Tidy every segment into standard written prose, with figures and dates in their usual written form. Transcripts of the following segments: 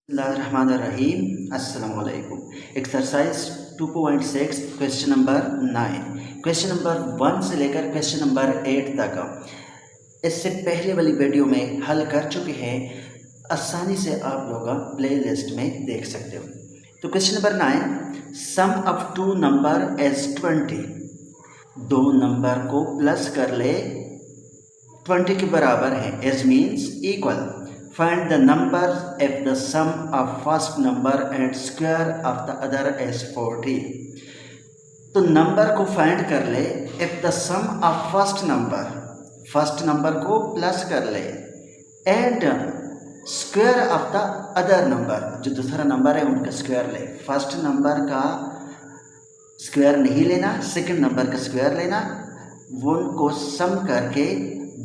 Bismillahirrahmanirrahim. Assalamu alaikum. Exercise 2.6 question number 9, question number 1 से लेकर question number 8 तक इससे पहले वाली वीडियो में हल कर चुके हैं। आसानी से आप लोग प्ले लिस्ट में देख सकते हो। तो question number 9, sum of two number as 20, दो नंबर को प्लस कर ले 20 के बराबर है, as means equal. Find the number if the sum of first number and square of the other is 40. तो नंबर को फाइंड कर ले if the sum of first number को प्लस कर ले and square of the other number, जो दूसरा number है उनका स्क्वायर ले। फर्स्ट नंबर का स्क्वायर नहीं लेना, सेकंड नंबर का स्क्वायर लेना, वो उनको सम करके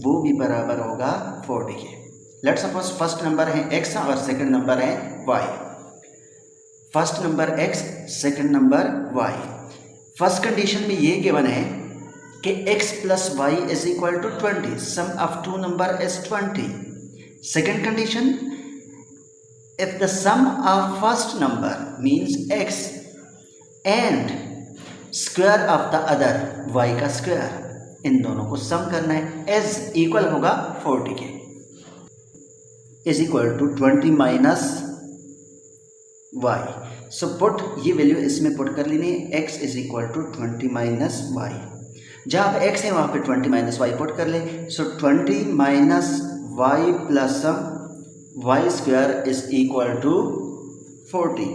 वो भी बराबर होगा 40 के। लेट्स सपोज फर्स्ट नंबर है x और सेकंड नंबर है y। First number x, second number y। First condition में ये गिवन है कि x plus y is equal to 20, sum of two number is 20। Second condition, if the sum of first number means x and square of the other y का square, इन दोनों को सम करना है, एज इक्वल होगा 40 के। Is equal to 20 minus y. So put, ये value इसमें पुट कर लेनी है, x is equal to 20 minus y. जहाँ पे x है वहाँ पे 20 माइनस वाई पुट कर ले। So 20 minus y plus y square is equal to 40।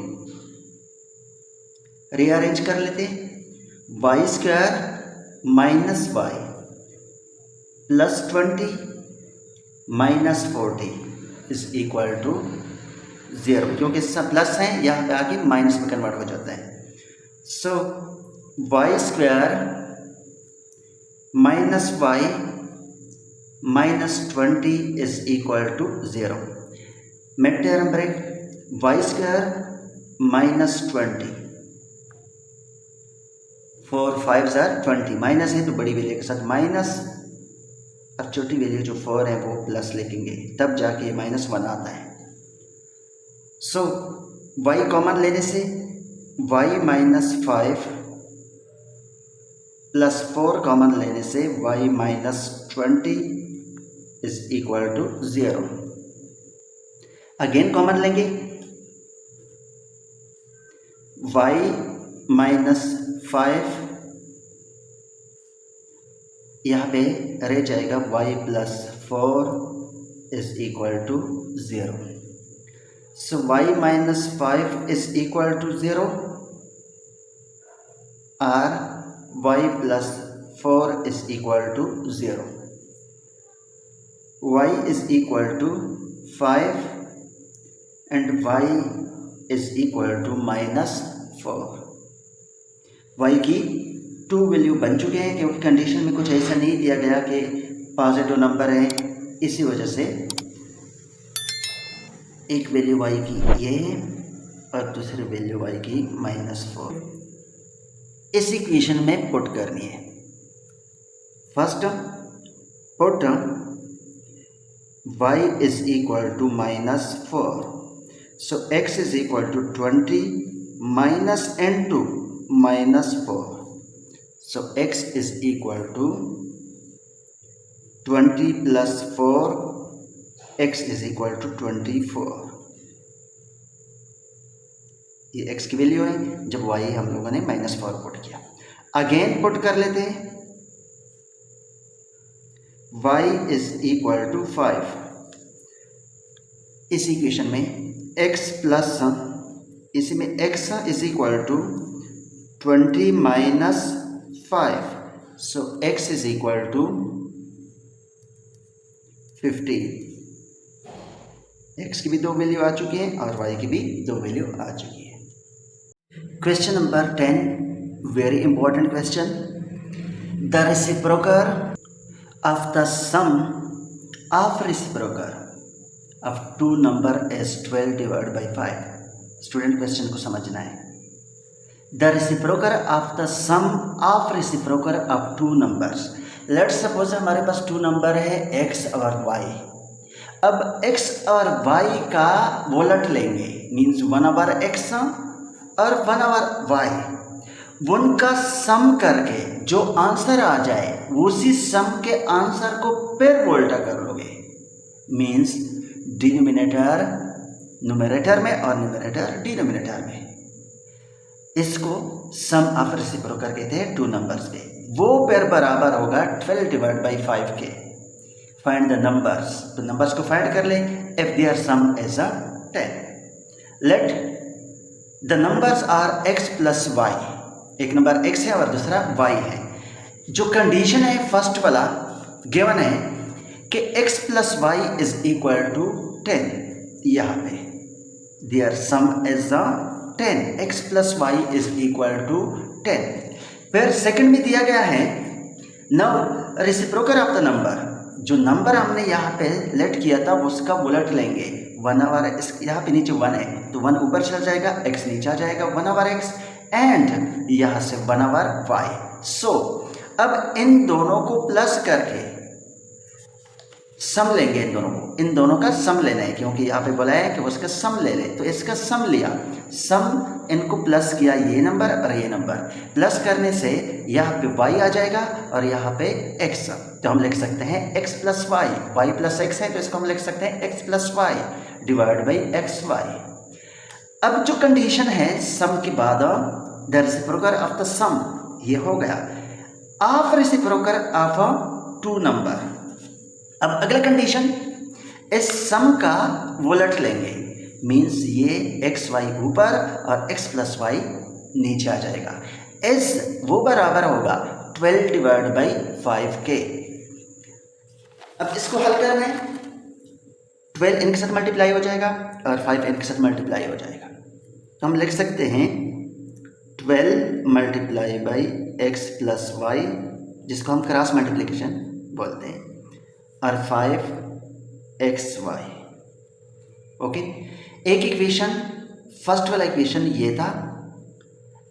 Rearrange कर लेते, y square minus y plus 20 minus 40 is equal to 0, क्योंकि सब प्लस है यहाँ पे आके माइनस में कन्वर्ट हो जाता है। So y square minus y minus 20 is equal to 0। Mid term break, y square minus 20, 4 5 20, minus है तो बड़ी वैल्यू के साथ माइनस, अब छोटी वैल्यू जो 4 है वो प्लस लिखेंगे, तब जाके -1 आता है। सो y कॉमन लेने से y माइनस 5 प्लस 4 कॉमन लेने से y minus 20 is equal to 0। Again common लेंगे, y माइनस 5, यहाँ पे रह जाएगा y plus 4 is equal to 0। So y minus 5 is equal to 0 और y plus 4 is equal to 0। y is equal to 5 and y is equal to -4। y की 2 value बन चुके हैं, क्योंकि कंडीशन में कुछ ऐसा नहीं दिया गया कि पॉजिटिव नंबर है, इसी वजह से एक वैल्यू y की ये है और दूसरी वैल्यू y की -4 इस इक्वेशन में पुट करनी है। First put y is equal to -4, so x is equal to 20 minus n2 -4। So x is equal to 20 plus 4, x is equal to 24। ये x की वैल्यू है जब y हम लोगों ने -4 पुट किया। अगेन पुट कर लेते हैं, y is equal to 5। इस इक्वेशन में x प्लस, इसी में x is equal to 20 minus 5, so x is equal to 15। x की भी 2 वैल्यू आ चुकी है और y की भी 2 वैल्यू आ चुकी है। Question number 10, very important question. The reciprocal of the sum of reciprocal of two number is 12 divide by 5। Student question को समझना है। The reciprocal of the sum of reciprocal of two numbers. Let's suppose हमारे पास 2 number है x और y, अब x और y का वोलट लेंगे, मीन्स 1/x और 1/y, उनका सम करके जो आंसर आ जाए उसी सम के आंसर को फिर वोल्टा कर लोगे, मीन्स डिनोमिनेटर न्यूमरेटर में और न्यूमरेटर डिनोमिनेटर में। इसको सम ऑफ रेसिप्रोकल कहते हैं टू नंबर्स पे। वो पेयर बराबर होगा 12 डिवाइड बाई 5 के। फाइंड द नंबर्स, तो नंबर्स को फाइंड कर ले। If their sum is 10, let the numbers are x plus y, एक नंबर x है और दूसरा y है। जो कंडीशन है फर्स्ट वाला गिवन है कि x plus y is equal to 10, यहाँ पे their sum is 10, x plus y is equal to 10। फिर सेकंड में दिया गया है now reciprocal of the number, जो नंबर हमने यहाँ पे लेट किया था उसका उलट लेंगे। 1/x, यहाँ पे नीचे 1 है तो 1 ऊपर चल जाएगा, x नीचे आ जाएगा 1/x एंड यहाँ से 1/y। सो अब इन दोनों को प्लस करके सम लेंगे, इन दोनों का सम लेना है, क्योंकि यहाँ पे बोला है कि उसका सम ले ले, तो इसका सम लिया, सम इनको प्लस किया, ये नंबर और ये नंबर प्लस करने से यहाँ पे y आ जाएगा और यहाँ पे x, तो हम लिख सकते हैं x plus y, y plus x है तो इसको हम लिख सकते हैं x plus y divide by x y. अब जो कंडीशन है सम के बाद the reciprocal of the sum, ये हो गया of reciprocal of two number. अब अगला कंडीशन, इस सम का वोलट लेंगे, मीन्स ये एक्स वाई ऊपर और x प्लस वाई नीचे आ जाएगा। इस वो बराबर होगा 12 डिवाइड बाई 5 के। अब इसको हल करना है, 12 इनके साथ मल्टीप्लाई हो जाएगा और 5 इनके साथ मल्टीप्लाई हो जाएगा, तो हम लिख सकते हैं 12 multiply by x plus y, जिसको हम क्रॉस मल्टीप्लिकेशन बोलते हैं, और 5xy। ओके, एक इक्वेशन, फर्स्ट वाला इक्वेशन ये था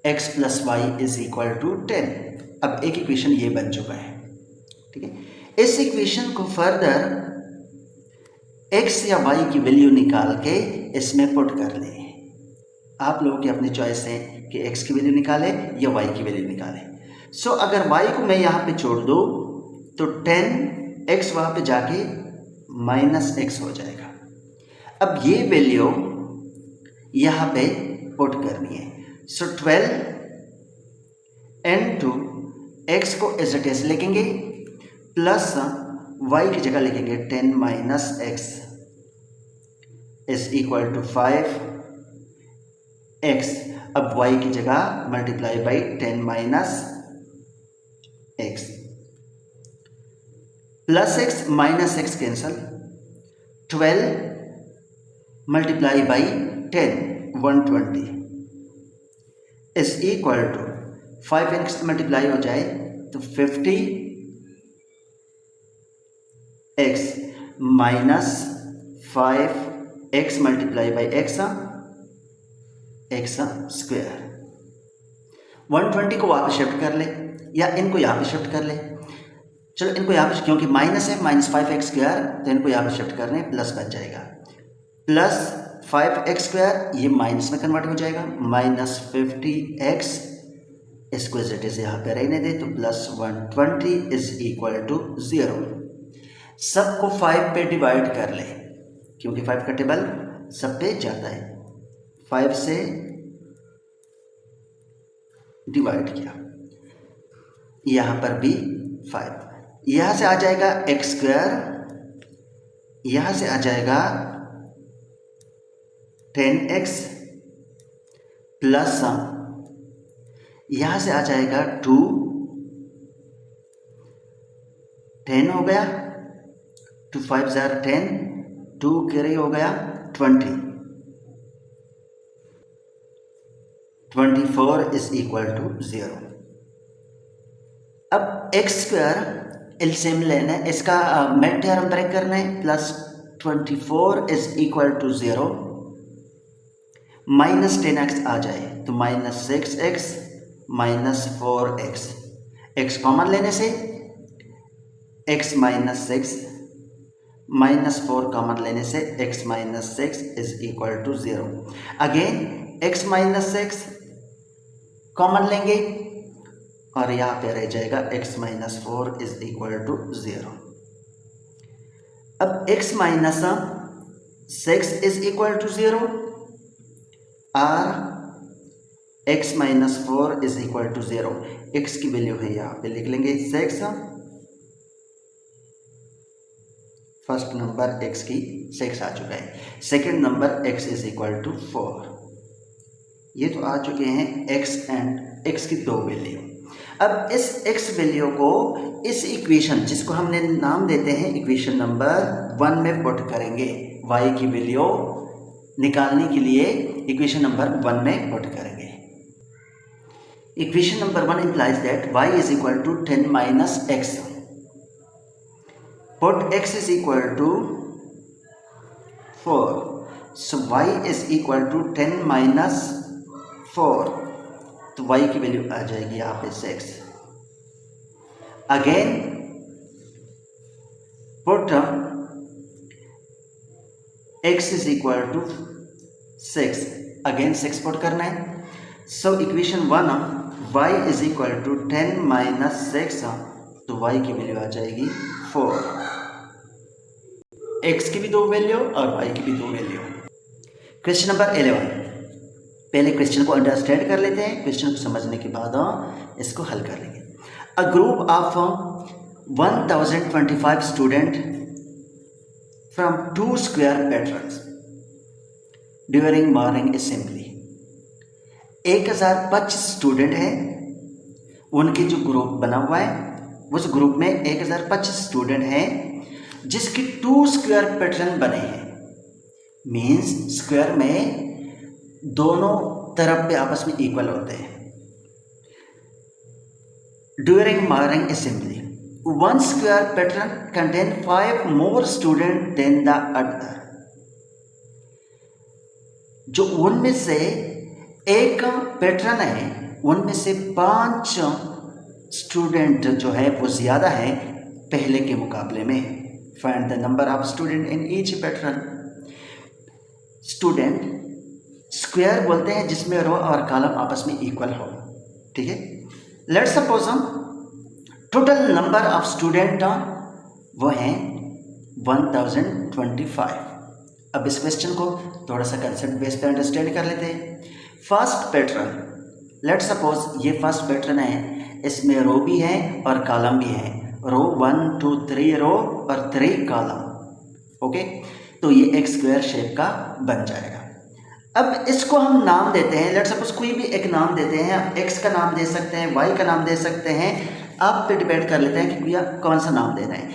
x plus y is equal to 10। अब एक इक्वेशन ये बन चुका है, ठीक है। इस इक्वेशन को फर्दर x या y की वैल्यू निकाल के इसमें पुट कर ले। आप लोगों की अपनी चॉइस है कि x की वैल्यू निकाले या y की वैल्यू निकाले। सो अगर y को मैं यहाँ पे छोड़ दूँ तो 10x वहाँ पे जाके -x हो जाएगा। अब ये वैल्यू यहाँ पे पुट करनी है, सो 12 इनटू x को एज इट इज लिखेंगे प्लस y की जगह लिखेंगे 10 minus x is equal to 5x। अब y की जगह multiply by 10 minus x, plus x minus x cancel, 12 multiply by 10 120 is equal to 5x multiply हो जाए तो 50x minus 5x multiply by x square. 120 को वापस शिफ्ट कर ले या इनको यहाँ पे शिफ्ट कर ले। चलो इनको यहाँ पे, क्योंकि माइनस है, -5x स्क्वायर, तो इनको यहाँ पे शिफ्ट करने प्लस बन जाएगा, प्लस 5x स्क्वायर ये माइनस में कन्वर्ट हो जाएगा, -50x, इसको एज इट इज यहाँ पे रहने दे, तो प्लस 120 इज इक्वल टू 0। सबको 5 पे डिवाइड कर ले, क्योंकि 5 का टेबल सब पे जाता है, 5 से डिवाइड किया, यहाँ पर भी 5, यहाँ से आ जाएगा x स्क्वायर, यहाँ से आ जाएगा 10x प्लस यहाँ से आ जाएगा 2, 10 हो गया, 2 5 ज़ार 10, 2 कैरी हो गया 20, 24 इज इक्वल टू 0। अब x स्क्वायर एलसीएम लेना है, इसका मिड टर्म ब्रेक करना है, plus 24 is equal to 0, minus 10x आ जाए तो -6x -4x, x कॉमन लेने से x -6 -4 कॉमन लेने से x - 6 is equal to 0। Again x - 6 common लेंगे और यहाँ पे रह जाएगा x - 4 इज इक्वल टू 0। अब x - 6 इज इक्वल टू 0 और x - 4 is equal to 0। x की वैल्यू है यहाँ पे लिख लेंगे 6। फर्स्ट नंबर x की 6 आ चुका है। Second number x is equal to 4। ये तो आ चुके हैं x एंड x की दो वैल्यू। अब इस x वैल्यू को इस इक्वेशन जिसको हमने नाम देते हैं इक्वेशन नंबर 1 में पुट करेंगे। y की वैल्यू निकालने के लिए इक्वेशन नंबर 1 में पुट करेंगे। Equation number 1 implies that y is equal to 10 minus x. Put x is equal to 4. So y is equal to 10 minus 4. तो y की वैल्यू आ जाएगी यहाँ पे 6। Again put x is equal to 6। Again 6 put करना है। So equation 1 y is equal to 10 minus 6, तो y की value आ जाएगी 4। x की भी दो वैल्यू और y की भी दो वैल्यू। Question number 11। पहले क्वेश्चन को अंडरस्टैंड कर लेते हैं, क्वेश्चन को समझने के बाद इसको हल कर लेंगे। A group of 1025 student from 2 square patterns during morning assembly. 1025 student हैं, उनके जो ग्रुप बना हुआ है उस ग्रुप में 1025 स्टूडेंट हैं जिसके 2 स्क्वायर पैटर्न बने हैं। मीन्स स्क्वायर में दोनों तरफ पे आपस में इक्वल होते हैं। During morning assembly 1 square pattern contain 5 more student than the other. जो उनमें से एक पैटर्न है उनमें से 5 स्टूडेंट जो है वो ज़्यादा है पहले के मुकाबले में। Find the number of student in each pattern. Student square बोलते हैं जिसमें रो और कॉलम आपस में इक्वल हो। ठीक है, let's suppose total number of student वो हैं 1025। अब इस क्वेश्चन को थोड़ा सा कंसेप्ट बेस पे अंडरस्टैंड कर लेते हैं। फर्स्ट पैटर्न, लेट्स सपोज ये फर्स्ट पैटर्न है, इसमें रो भी है और कॉलम भी है। रो 1 2 3 रो और 3 कॉलम। ओके, तो ये एक स्क्वायर शेप का बन जाएगा। अब इसको हम नाम देते हैं, लेट्स सपोज कोई भी एक नाम देते हैं। एक्स का नाम दे सकते हैं, वाई का नाम दे सकते हैं, आप पे डिपेंड कर लेते हैं कि भैया कौन सा नाम दे रहे हैं।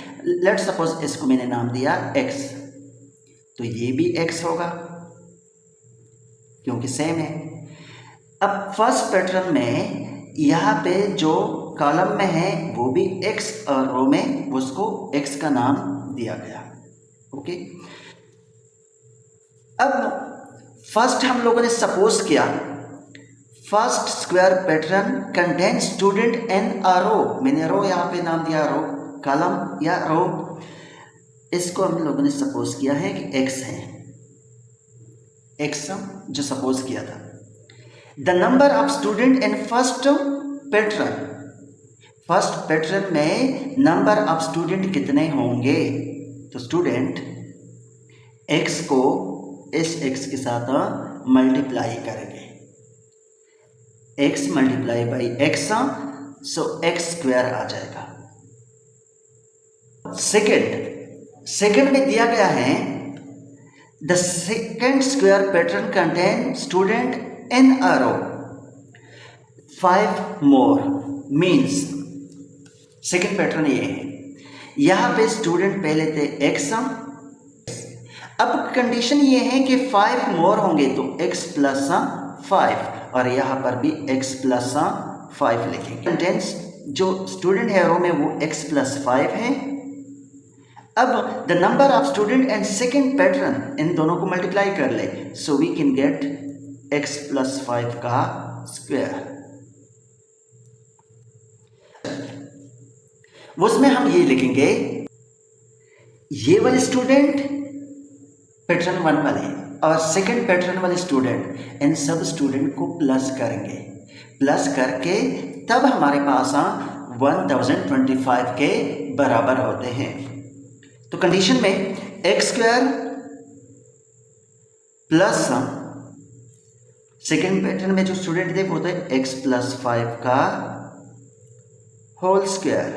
लेट्स सपोज इसको मैंने नाम दिया एक्स, तो ये भी एक्स होगा क्योंकि सेम है। अब फर्स्ट पैटर्न में यहाँ पे जो कॉलम में है वो भी एक्स और रो में उसको एक्स का नाम दिया गया। ओके, अब फर्स्ट हम लोगों ने सपोज किया first square pattern contain student an a row. मैंने रो यहाँ पे नाम दिया रो, कॉलम या रो। इसको हम लोगों ने सपोज किया है कि एक्स है, एक्स जो सपोज किया था। The number of student in first pattern, first pattern में नंबर ऑफ स्टूडेंट कितने होंगे? तो स्टूडेंट एक्स को इस एक्स के साथ मल्टीप्लाई करेंगे, x multiply by x, so x square आ जाएगा। सेकेंड में दिया गया है the second square pattern contain student in a row 5 more. Means second pattern ये है, यहाँ पे स्टूडेंट पहले थे एक्स, अब कंडीशन ये है कि 5 मोर होंगे तो x प्लस 5, और यहाँ पर भी x प्लस 5 लिखेंगे। कंटेंट्स जो स्टूडेंट है रो में वो x प्लस 5 है। अब the number of student and second pattern, इन दोनों को मल्टीप्लाई कर ले, so we can get x plus 5 का स्क्वायर। उसमें हम ये लिखेंगे ये वाले स्टूडेंट पैटर्न 1 वाले और सेकंड पैटर्न वाले स्टूडेंट, इन सब स्टूडेंट को प्लस करेंगे। प्लस करके तब हमारे पास 1025 के बराबर होते हैं। तो कंडीशन में x square plus second pattern में जो स्टूडेंट थे वो होते हैं एक्स प्लस 5 का whole square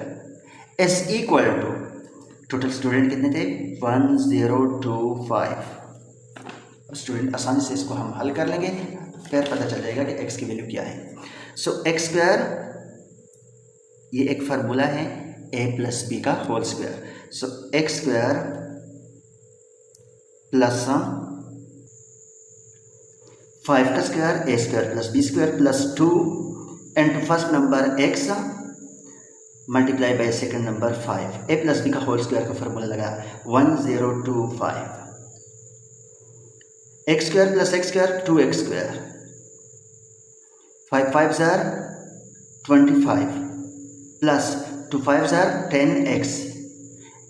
is equal to, total student कितने थे 1025। स्टूडेंट आसानी से इसको हम हल कर लेंगे, फिर पता चल जाएगा कि x की वैल्यू क्या है। सो एक्स स्क्वायर, ये एक फार्मूला है a प्लस बी का whole square. So x square plus 5 का square a square plus b square plus 2 into first number x multiply by second number 5, a plus b का whole square का formula लगा 1025। X square plus x square 2x square, 5 5 जार 25 plus 2 5 जार 10x।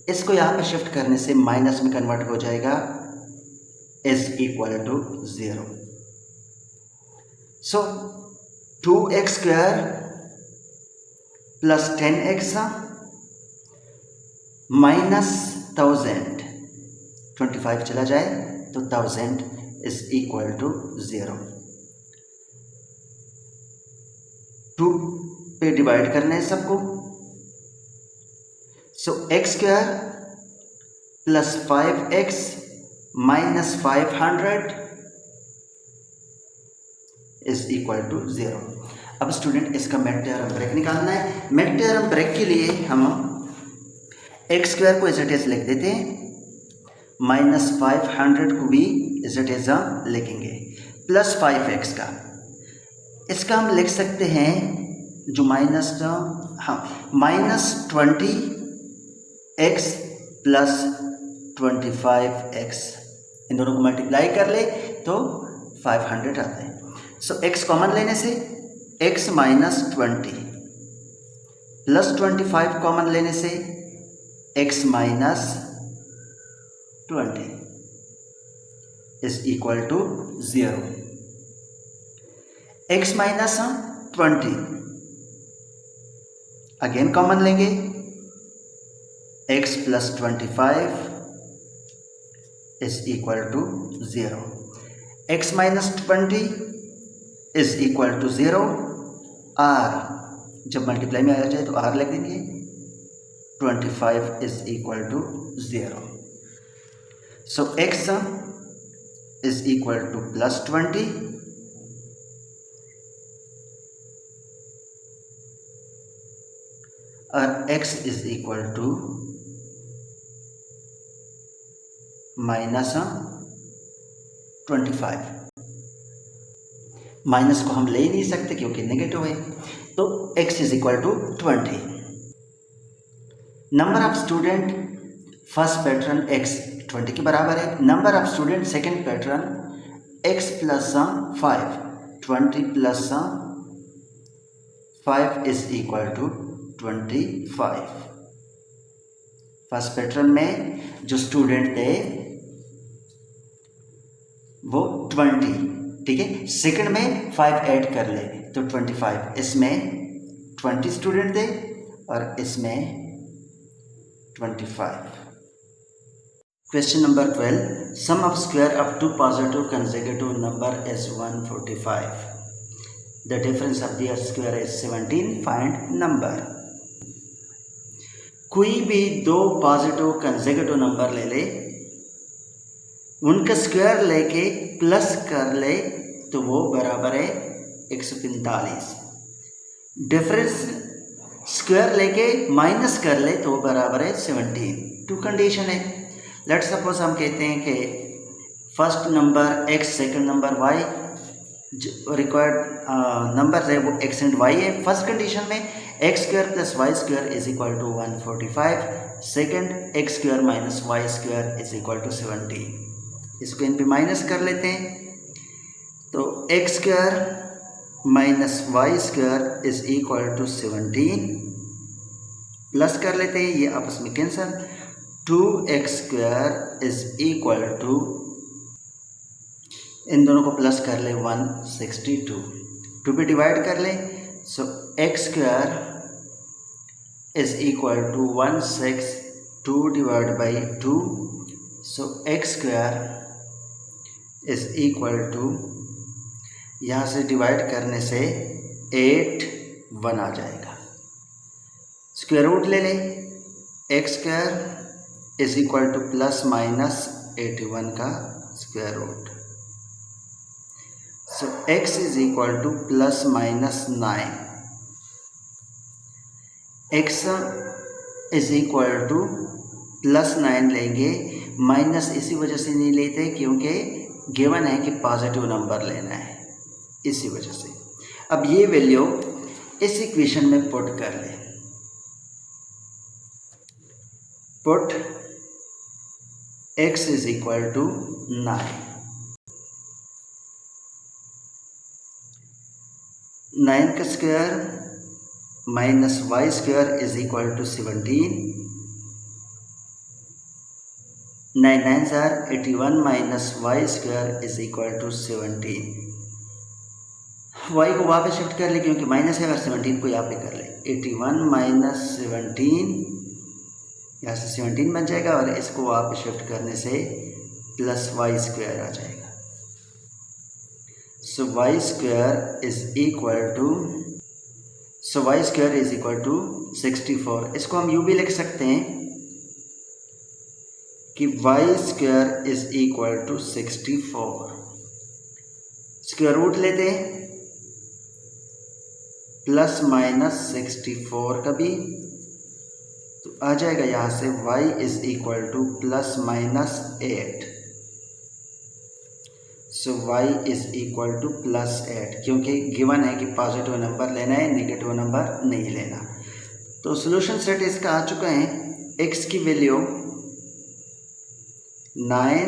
इसको यहाँ पे shift करने से माइनस में कन्वर्ट हो जाएगा is equal to 0। So 2x square plus 10x minus 1000, 25 चला जाए तो 1000 इज इक्वल टू 0। 2 पे डिवाइड करना है सबको। So x square plus 5x minus 500 is equal to 0। अब स्टूडेंट इसका मेड थ्योरम ब्रेक निकालना है। मेड थ्योरम ब्रेक के लिए हम एक्स स्क्वायर को एज इट इज लिख देते हैं, माइनस 500 को भी एज इट इज लिखेंगे, प्लस 5x का, इसका हम लिख सकते हैं जो माइनस, हाँ माइनस 20x प्लस 25x, इन दोनों को मल्टीप्लाई कर ले तो 500 आता है। सो x कॉमन लेने से x माइनस 20 प्लस 25 कॉमन लेने से x minus 20 is equal to 0। x minus 20 again common लेंगे, x plus 25 is equal to 0। x minus 20 is equal to 0। r जब मल्टीप्लाई में आ जाए तो r लिख देंगे, 25 is equal to 0। So x is equal to plus 20 और x is equal to minus 25। Minus को हम ले ही नहीं सकते क्योंकि नेगेटिव है, तो x is equal to 20। Number of student first pattern x 20 के बराबर है। Number of student second pattern x plus 5, 20 plus 5 is equal to 25। First pattern में जो स्टूडेंट थे वो 20, ठीक है। सेकंड में 5 ऐड कर ले तो 25, इसमें 20 स्टूडेंट थे और इसमें 25। Question number 12, sum of square of 2 positive consecutive number is 145, the difference of their square is 17, find number. कोई भी 2 पॉजिटिव कंसेक्यूटिव नंबर ले ले, उनका स्क्वायर लेके प्लस कर ले तो वो बराबर है 145। डिफरेंस स्क्वायर लेके माइनस कर ले तो वो बराबर है 17। 2 कंडीशन है। लेट्स सपोज हम कहते हैं कि first number x, second number y, जो रिक्वायर्ड नंबर है वो x एंड y है। फर्स्ट कंडीशन में x square plus y square is equal to 145, second x square minus y square is equal to 17। इसको इन पे माइनस कर लेते हैं तो x square minus y square is equal to 17, plus कर लेते हैं, ये आपस में cancel, 2x² is equal to, इन दोनों को प्लस कर ले 162, 2 पे डिवाइड कर ले, so x² is equal to 162 divide by 2, so x² is equal to, यहाँ से डिवाइड करने से 81 आ जाएगा। स्क्वायर रूट ले लें, x² is equal to plus minus 81 का square root, so x is equal to plus minus 9, x is equal to plus 9 लेंगे, minus इसी वजह से नहीं लेते क्योंकि गिवन है कि पॉजिटिव नंबर लेना है, इसी वजह से। अब ये वैल्यू इस इक्वेशन में पुट कर ले, put x is equal to 9, 9 का square minus y square is equal to 17, 9 9 are 81 minus y square is equal to 17। Y को वापस शिफ्ट कर ले क्योंकि माइनस है, अगर 17 को यहाँ पे कर ले, 81 माइनस 17, यहाँ से 17 बन जाएगा और इसको वापस शिफ्ट करने से प्लस वाई स्क्वायर आ जाएगा। So y square is equal to, so y square is equal to 64। इसको हम यूँ भी लिख सकते हैं कि y square is equal to 64, square root लेते हैं प्लस माइनस 64 का भी, तो आ जाएगा यहाँ से y is equal to plus minus 8, so y is equal to plus 8, क्योंकि गिवन है कि पॉजिटिव नंबर लेना है, नेगेटिव नंबर नहीं लेना। तो सॉल्यूशन सेट इसका आ चुका है, x की वैल्यू 9,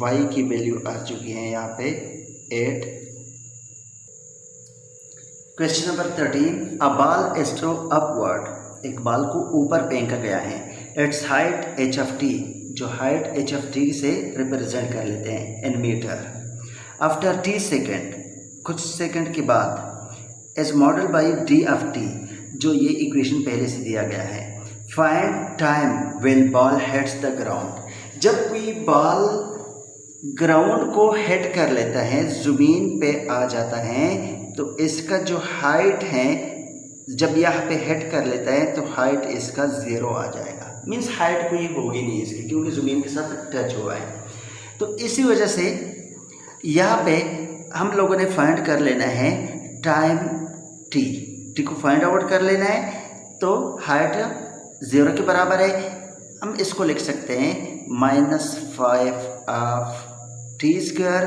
y की वैल्यू आ चुकी है यहाँ पे 8। Question number 13, a ball is throne upward, एक बॉल को ऊपर फेंका गया है, it's height h of t, जो हाइट h ऑफ t से रिप्रेजेंट कर लेते हैं in metre, after t second, कुछ सेकंड के बाद, is model by d of t, जो ये इक्वेशन पहले से दिया गया है, find time when ball hits the ground, जब कोई बॉल ग्राउंड को हिट कर लेता है, ज़मीन पे आ जाता है, तो इसका जो हाइट है जब यहाँ पे हिट कर लेता है तो हाइट इसका 0 आ जाएगा, मीन्स हाइट कोई होगी नहीं इसकी क्योंकि ज़मीन के साथ टच हुआ है। तो इसी वजह से यहाँ पे हम लोगों ने फाइंड कर लेना है टाइम टी को फाइंड आउट कर लेना है, तो हाइट 0 के बराबर है, हम इसको लिख सकते हैं -5 of t square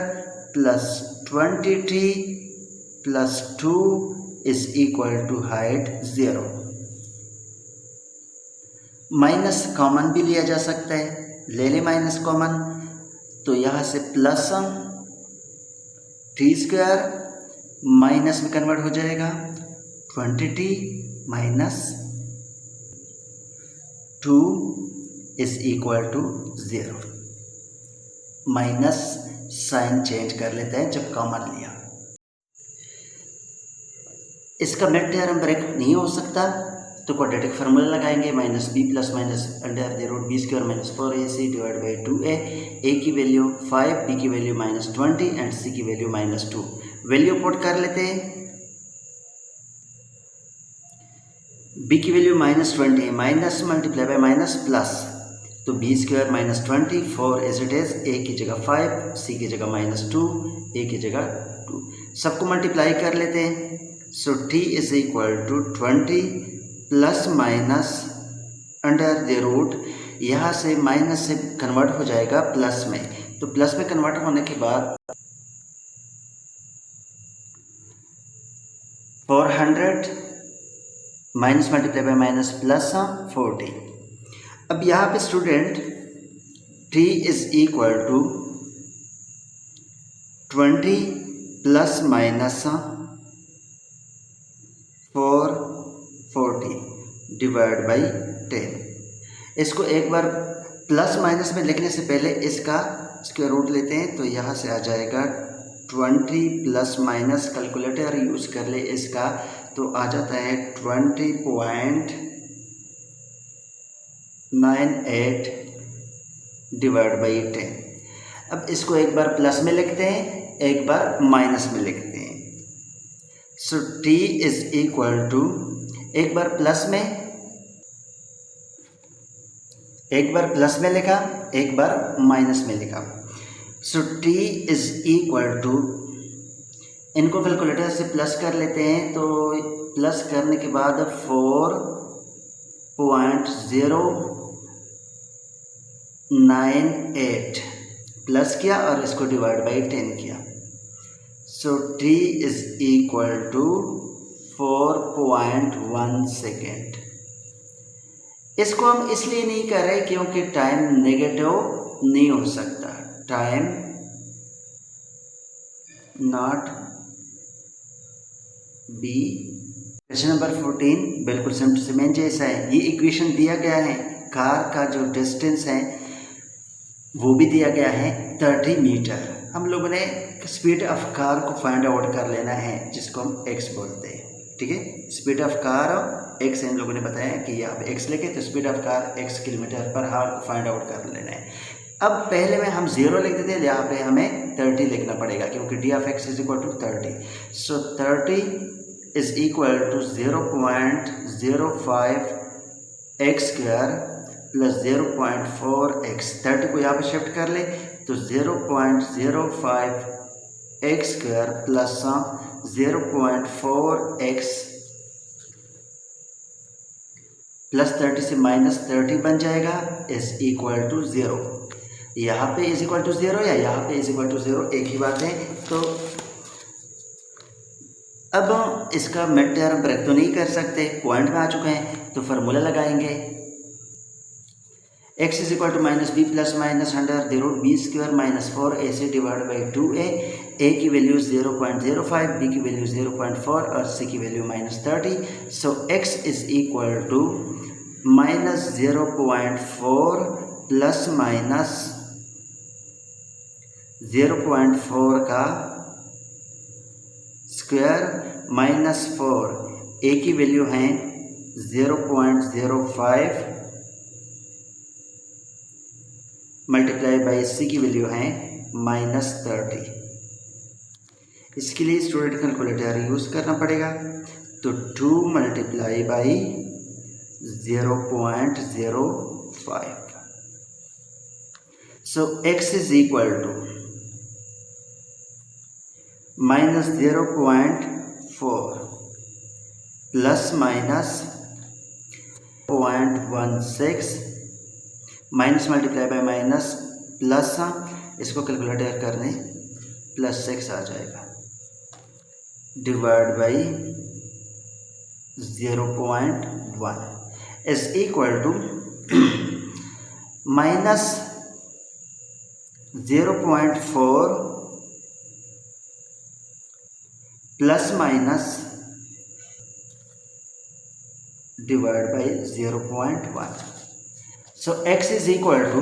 plus 20t plus 2 is equal to height 0। Minus common भी लिया जा सकता है, ले ले माइनस कॉमन, तो यहाँ से प्लस टी स्क्वायर माइनस में कन्वर्ट हो जाएगा 20t minus 2 is equal to 0। Minus sign change कर लेते हैं जब कॉमन लिया, इसका मिड टर्म ब्रेक नहीं हो सकता तो क्वाड्रेटिक फार्मूला लगाएंगे, -b plus minus under the root b square minus 4ac divide by 2a, a की वैल्यू 5, b की वैल्यू -20 एंड c की वैल्यू -2। वैल्यू पुट कर लेते हैं, b की वैल्यू -20 है, minus multiply by minus plus, तो b square -20, 4 as it is, a की जगह 5, c की जगह -2, a की जगह 2, सबको मल्टीप्लाई कर लेते हैं। So t is equal to 20 plus minus under the root, यहाँ से माइनस से कन्वर्ट हो जाएगा प्लस में, तो प्लस में कन्वर्ट होने के बाद 400 minus multiply by minus plus 40। अब यहाँ पे student t is equal to 20 plus minus 440 divide by 10, इसको एक बार प्लस माइनस में लिखने से पहले इसका स्क्वायर रूट लेते हैं, तो यहाँ से आ जाएगा 20 प्लस माइनस, कैलकुलेटर यूज़ कर ले इसका, तो आ जाता है 20.98 डिवाइड बाई 10। अब इसको एक बार प्लस में लिखते हैं, एक बार माइनस में लिखते हैं। So t is equal to, एक बार प्लस में लिखा, एक बार माइनस में लिखा। सो t इज इक्वल टू, इनको कैलकुलेटर से प्लस कर लेते हैं, तो प्लस करने के बाद 4.098 प्लस किया और इसको डिवाइड बाई 10 किया। So t is equal to 4.1 second. इसको हम इसलिए नहीं कर रहे क्योंकि टाइम नेगेटिव नहीं हो सकता, time not be. Question number 14 बिल्कुल सेम टू सेम जैसा है। ये इक्वेशन दिया गया है, कार का जो डिस्टेंस है वो भी दिया गया है 30 मीटर। हम लोगों ने स्पीड ऑफ कार को फाइंड आउट कर लेना है, जिसको हम x बोलते हैं। ठीक है, स्पीड ऑफ कार x इन लोगों ने बताया कि यहाँ पे x लेके, तो speed of car x kilometre पर हावर को फाइंड आउट कर लेना है। अब पहले में हम 0 लिख देते हैं, यहाँ पे हमें 30 लिखना पड़ेगा क्योंकि d of x is equal to 30। So 30 is equal to 0.05 x square plus 0.4x। 30 को यहाँ पे शिफ्ट कर ले तो 0.05 x square plus 0.4x plus 30 से माइनस 30 बन जाएगा, इज इक्वल टू 0। यहाँ पे इज इक्वल टू 0 या यहाँ पे इज इक्वल टू 0 एक ही बात है। तो अब इसका मिड टर्म ब्रेक तो नहीं कर सकते, पॉइंट में आ चुके हैं, तो फार्मूला लगाएंगे। x is equal to minus b plus minus under the root b square minus 4ac divide by 2a। a की वैल्यू 0.05, b की वैल्यू 0.4 और c की value -30। So x is equal to minus 0.4 plus minus 0.4 का square minus 4। a की value है 0.05 multiply by सी की value है -30। इसके लिए स्टूडेंट कैलकुलेटर यूज़ करना पड़ेगा, तो 2 multiply by 0.05। So x is equal to minus 0.4 plus minus 0.16 minus multiply by minus plus, इसको कैलकुलेटर करने +6 आ जाएगा, divide by 0.1 is equal to minus 0.4 plus minus divide by 0.1। So x is equal to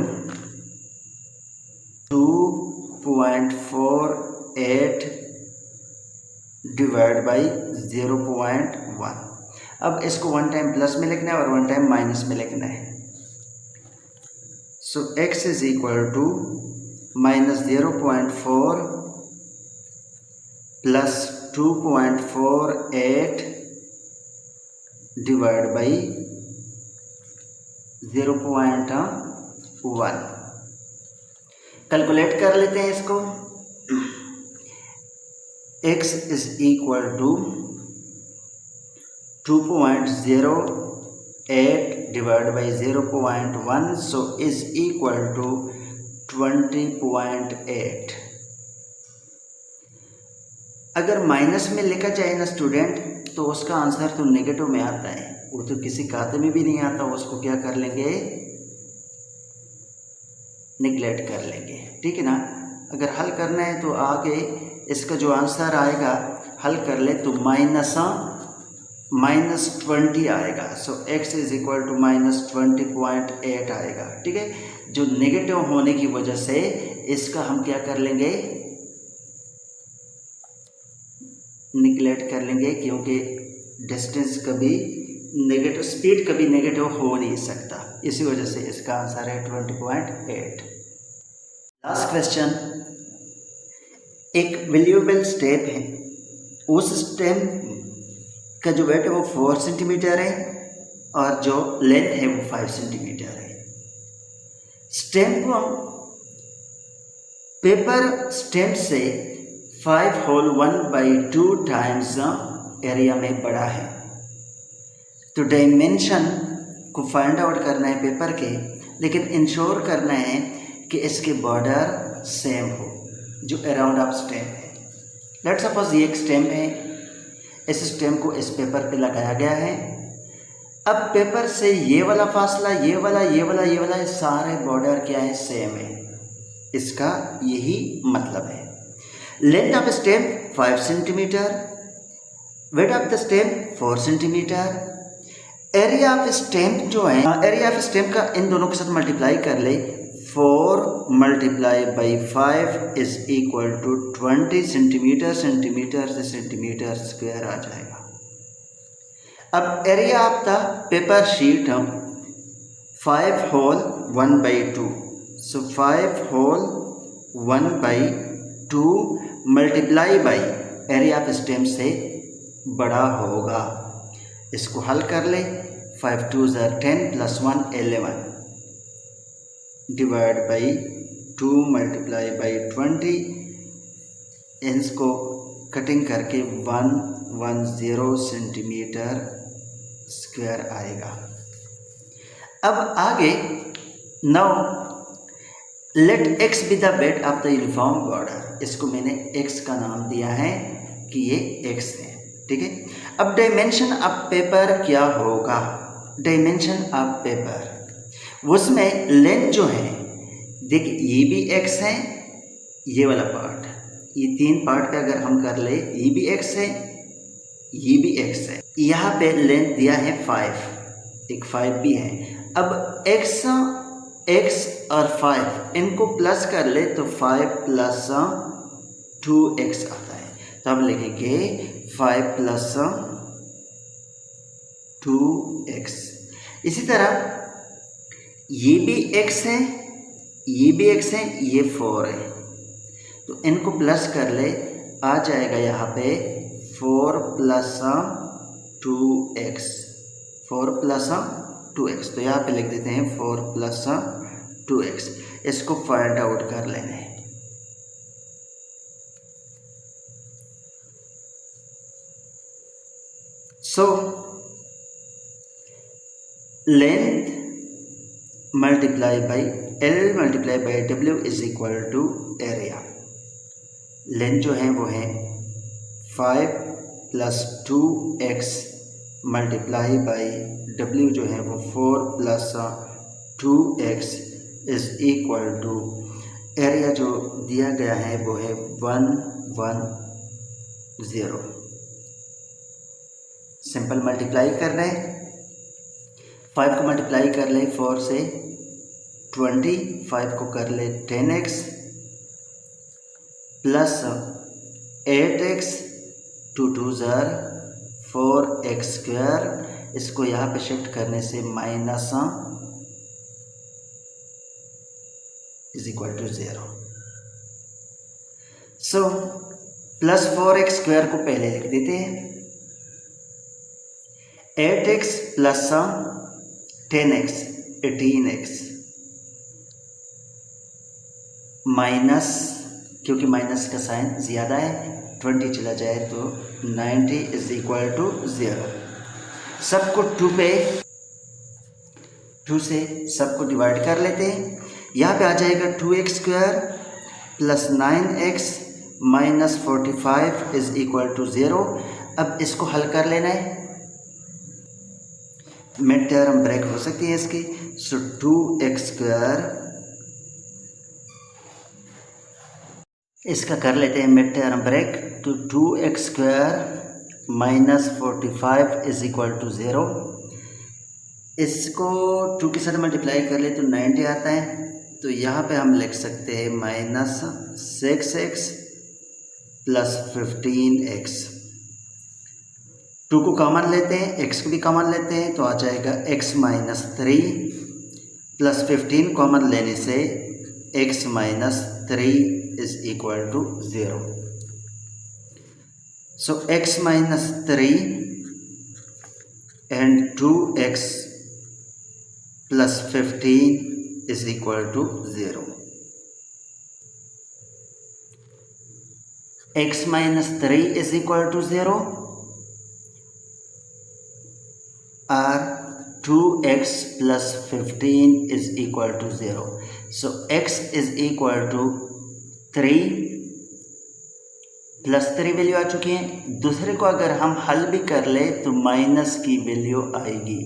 2.48 divide by 0.1। अब इसको 1 time plus में लिखना है और 1 टाइम माइनस में लिखना है। So x is equal to minus 0.4 plus 2.48 divide by 0.1। Calculate कर लेते हैं इसको। x is equal to 2.08 divide by 0.1, so is equal to 20.8। अगर माइनस में लिखा जाए ना स्टूडेंट, तो उसका आंसर तो नेगेटिव में आता है, वो तो किसी खाते में भी नहीं आता, उसको क्या कर लेंगे, निगलेक्ट कर लेंगे। ठीक है ना। अगर हल करना है तो आगे इसका जो आंसर आएगा हल कर ले तो -20 आएगा। सो x इज इक्वल टू -20.8 आएगा। ठीक है, जो नेगेटिव होने की वजह से इसका हम क्या कर लेंगे, निगलेक्ट कर लेंगे, क्योंकि डिस्टेंस कभी नेगेटिव, स्पीड कभी नेगेटिव हो नहीं सकता, इसी वजह से इसका आंसर है 20.8। लास्ट क्वेश्चन, एक वेल्यूएबल स्टेप है, उस स्टेप का जो वेट है वो 4 सेंटीमीटर है और जो लेंथ है वो 5 सेंटीमीटर है। स्टेप को हम पेपर स्टेप से 5 होल 1/2 टाइम्स एरिया में बड़ा है। तो डायमेंशन को फाइंड आउट करना है पेपर के, लेकिन इंश्योर करना है कि इसके बॉर्डर सेम हो जो अराउंड ऑफ स्टेम है। लेट्स सपोज ये एक स्टेम है, इस स्टेम को इस पेपर पे लगाया गया है। अब पेपर से ये वाला फासला, ये वाला, ये वाला, ये वाला, सारे बॉर्डर क्या है, सेम है। इसका यही मतलब है। Length of stem 5 centimetre, weight of the stem 4 centimetre. Area of stem जो है, एरिया ऑफ स्टेम का इन दोनों के साथ मल्टीप्लाई कर ले, 4 multiply by 5 is equal to 20 centimetre. Centimetre से सेंटीमीटर स्क्वायर आ जाएगा। अब area of the paper sheet हम 5 होल 1/2, सो 5 whole 1/2 multiply by area of stem से बड़ा होगा। इसको हल कर ले, 5 2 10 + 1 11 डिवाइड बाई 2 मल्टीप्लाई बाई 20, इसको कटिंग करके 110 सेंटीमीटर स्क्वायर आएगा। अब आगे, now let x be the weight of the uniform border. इसको मैंने x का नाम दिया है कि ये x है। ठीक है, अब डायमेंशन ऑफ पेपर क्या होगा, डायमेंशन ऑफ पेपर, उसमें लेंथ जो है, देखिए ये भी x है, ये वाला पार्ट, ये 3 पार्ट का अगर हम कर ले, ये भी x है, ये भी x है। यहाँ पे लेंथ दिया है 5, एक 5 भी है। अब x और 5 इनको प्लस कर ले तो 5 + 2x आता है। तो हम लिखेंगे 5 + 2x। इसी तरह ये भी x है, ये भी x है, ये 4 है, तो इनको प्लस कर ले, आ जाएगा यहाँ पे 4 + 2x, 4 + 2x। तो यहाँ पे लिख देते हैं 4 + 2x। इसको फाइंड आउट कर लेना है। So length multiply by L multiply by W is equal to area. Length जो है वो है 5 + 2x मल्टीप्लाई बाई W जो है वो 4 + 2x is equal to area जो दिया गया है वो है 110। सिंपल मल्टीप्लाई कर रहे हैं, 5 को मल्टीप्लाई कर ले 4 से 20, 5 को कर ले 10x प्लस 8x, 2 2 4x²। इसको यहाँ पे शिफ्ट करने से minus is equal to 0। So plus 4x² को पहले लिख देते हैं, 8x plus 10x 18x minus, क्योंकि माइनस का साइन ज़्यादा है, 20 चला जाए तो 90 इज इक्वल टू 0। सबको 2 से सबको डिवाइड कर लेते हैं। यहाँ पे आ जाएगा 2x² plus 9x minus 45 is equal to 0। अब इसको हल कर लेना है, मिड टर्म ब्रेक हो सकती है इसकी। सो 2x², इसका कर लेते हैं मिड टर्म ब्रेक, तो 2x² -45 इज इक्वल टू 0। इसको 2 के साथ मल्टीप्लाई कर ले तो 90 आता है। तो यहाँ पे हम लिख सकते हैं -6x प्लस 15x। 2 को कॉमन लेते हैं, x को भी कॉमन लेते हैं, तो आ जाएगा x माइनस 3 प्लस 15 कॉमन लेने से x minus 3 is equal to 0। So x minus 3 and 2x plus 15 is equal to 0। x minus 3 is equal to 0 or 2x plus 15 is equal to 0. So x is equal to 3 plus 3 value आ चुकी है। दूसरे को अगर हम हल भी कर ले तो माइनस की वैल्यू आएगी।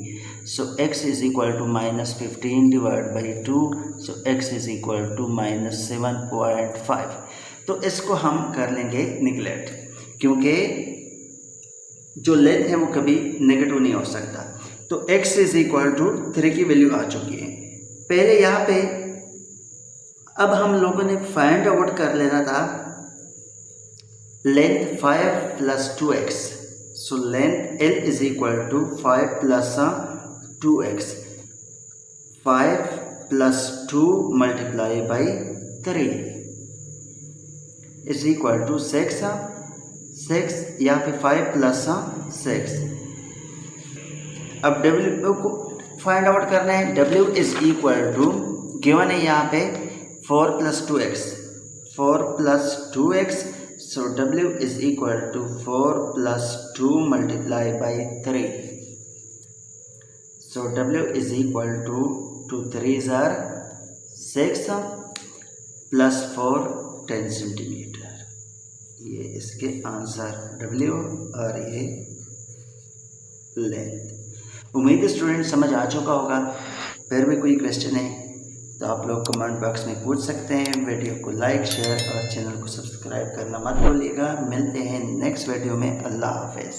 So x is equal to -15 divide by 2। So x is equal to -7.5। तो इसको हम कर लेंगे निगलेक्ट, क्योंकि जो लेंथ है वो कभी नेगेटिव नहीं हो सकता। तो x इज इक्वल टू 3 की वैल्यू आ चुकी है। पहले यहाँ पे अब हम लोगों ने फाइंड आउट कर लेना था length 5 plus 2x। So length L is equal to 5 plus 2x। 5 plus 2 multiply by 3 is equal to 6। यहाँ पे 5 प्लस 6। अब W को फाइंड आउट करना है। W is equal to given है यहाँ पे 4 plus 2x। 4 plus 2x। So W is equal to 4 plus 2 multiply by 3। So W is equal to 2 3s are 6 plus 4 10 centimetre. ये इसके आंसर W और ये लेंथ। उम्मीद है स्टूडेंट समझ आ चुका होगा। फिर भी कोई क्वेश्चन है तो आप लोग कमेंट बॉक्स में पूछ सकते हैं। वीडियो को लाइक शेयर और चैनल को सब्सक्राइब करना मत भूलिएगा। मिलते हैं नेक्स्ट वीडियो में। अल्लाह हाफिज़।